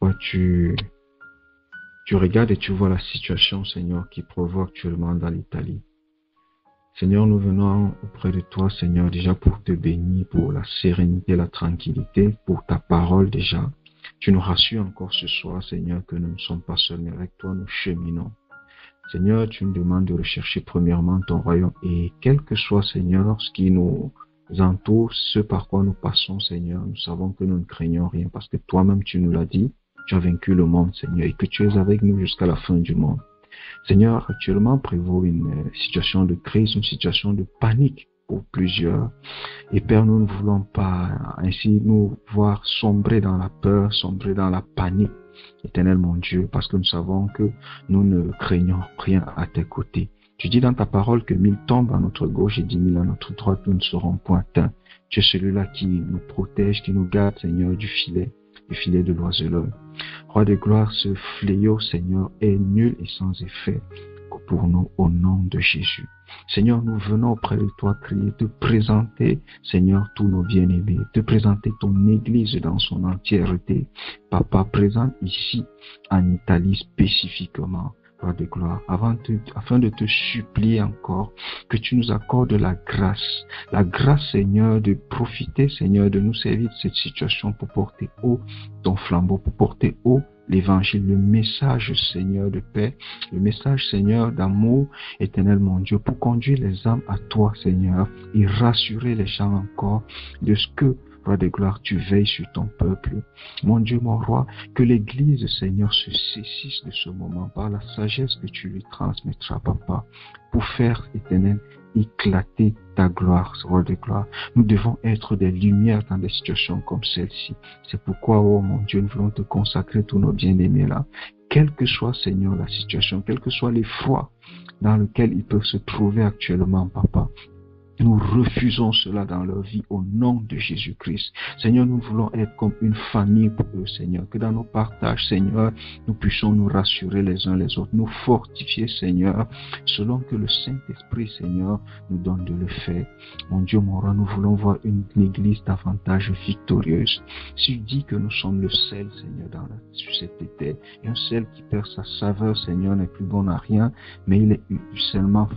Papa, tu regardes et tu vois la situation, Seigneur, qui provoque actuellement dans l'Italie. Seigneur, nous venons auprès de toi, Seigneur, déjà pour te bénir, pour la sérénité, la tranquillité, pour ta parole déjà. Tu nous rassures encore ce soir, Seigneur, que nous ne sommes pas seuls, mais avec toi nous cheminons. Seigneur, tu nous demandes de rechercher premièrement ton royaume et quel que soit, Seigneur, ce qui nous entoure, ce par quoi nous passons, Seigneur, nous savons que nous ne craignons rien parce que toi-même tu nous l'as dit, tu as vaincu le monde, Seigneur, et que tu es avec nous jusqu'à la fin du monde. Seigneur, actuellement prévaut une situation de crise, une situation de panique pour plusieurs. Et Père, nous ne voulons pas ainsi nous voir sombrer dans la peur, sombrer dans la panique. Éternel mon Dieu, parce que nous savons que nous ne craignons rien à tes côtés. Tu dis dans ta parole que 1000 tombent à notre gauche et 10 000 à notre droite, nous ne serons point atteints. Tu es celui-là qui nous protège, qui nous garde, Seigneur, du filet de l'oiseleur. Roi de gloire, ce fléau, Seigneur, est nul et sans effet pour nous au nom de Jésus. Seigneur, nous venons auprès de toi crier, te présenter, Seigneur, tous nos bien-aimés, te présenter ton Église dans son entièreté. Papa, présente ici en Italie spécifiquement, Roi de gloire, afin de te supplier encore que tu nous accordes la grâce, Seigneur, de profiter, Seigneur, de nous servir de cette situation pour porter haut ton flambeau, pour porter haut l'évangile, le message, Seigneur, de paix, le message, Seigneur, d'amour, éternel mon Dieu, pour conduire les âmes à toi, Seigneur, et rassurer les gens encore de ce que, Roi de gloire, tu veilles sur ton peuple. Mon Dieu, mon roi, que l'Église, Seigneur, se saisisse de ce moment par la sagesse que tu lui transmettras, Papa, pour faire, éternel, éclater ta gloire, Roi de gloire. Nous devons être des lumières dans des situations comme celle-ci. C'est pourquoi, oh mon Dieu, nous voulons te consacrer tous nos bien-aimés là. Quelle que soit, Seigneur, la situation, quel que soit l'effroi dans lequel ils peuvent se trouver actuellement, Papa, nous refusons cela dans leur vie au nom de Jésus-Christ. Seigneur, nous voulons être comme une famille pour eux, Seigneur. Que dans nos partages, Seigneur, nous puissions nous rassurer les uns les autres, nous fortifier, Seigneur, selon que le Saint-Esprit, Seigneur, nous donne de le faire. Mon Dieu, mon roi, nous voulons voir une église davantage victorieuse. S'il dit que nous sommes le sel, Seigneur, sur cette terre, et un sel qui perd sa saveur, Seigneur, n'est plus bon à rien, mais il est seulement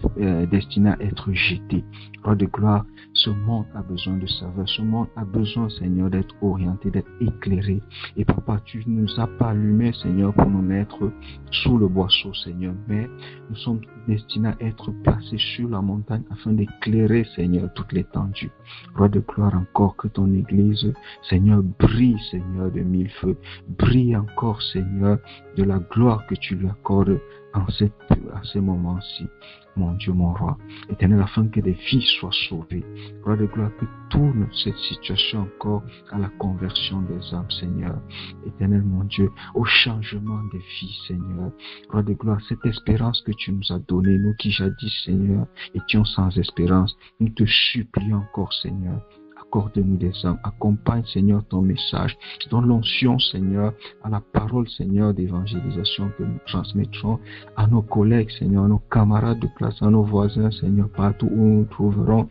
destiné à être jeté. Roi de gloire, ce monde a besoin de saveur, ce monde a besoin, Seigneur, d'être orienté, d'être éclairé. Et Papa, tu ne nous as pas allumés, Seigneur, pour nous mettre sous le boisseau, Seigneur, mais nous sommes destinés à être placés sur la montagne afin d'éclairer, Seigneur, toute l'étendue. Roi de gloire, encore que ton Église, Seigneur, brille, Seigneur, de mille feux, brille encore, Seigneur, de la gloire que tu lui accordes à ces moments-ci. Mon Dieu, mon roi, éternel, afin que des vies soient sauvées. Roi de gloire, que tourne cette situation encore à la conversion des âmes, Seigneur. Éternel, mon Dieu, au changement des vies, Seigneur. Roi de gloire, cette espérance que tu nous as donnée, nous qui jadis, Seigneur, étions sans espérance, nous te supplions encore, Seigneur. Accorde-nous des âmes, accompagne, Seigneur, ton message, donne l'onction, Seigneur, à la parole, Seigneur, d'évangélisation que nous transmettrons à nos collègues, Seigneur, à nos camarades de classe, à nos voisins, Seigneur, partout où nous nous trouverons,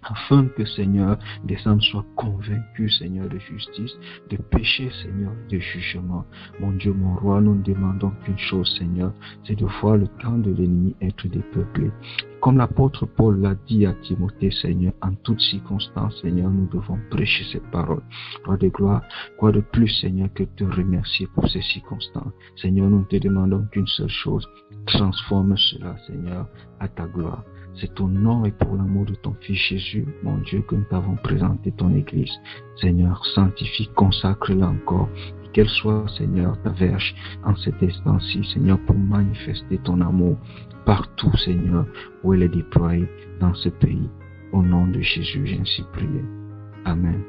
afin que, Seigneur, des âmes soient convaincus, Seigneur, de justice, de péché, Seigneur, de jugement. Mon Dieu, mon roi, nous ne demandons qu'une chose, Seigneur, c'est de voir le camp de l'ennemi être dépeuplé. Comme l'apôtre Paul l'a dit à Timothée, Seigneur, en toutes circonstances, Seigneur, nous devons prêcher cette parole. Roi de gloire, quoi de plus, Seigneur, que te remercier pour ces circonstances. Seigneur, nous ne te demandons qu'une seule chose, transforme cela, Seigneur, à ta gloire. C'est ton nom et pour l'amour de ton Fils Jésus, mon Dieu, que nous t'avons présenté ton Église. Seigneur, sanctifie, consacre-la encore. Et qu'elle soit, Seigneur, ta verge en cet instant-ci, Seigneur, pour manifester ton amour partout, Seigneur, où elle est déployée dans ce pays. Au nom de Jésus, j'ai ainsi prié. Amen.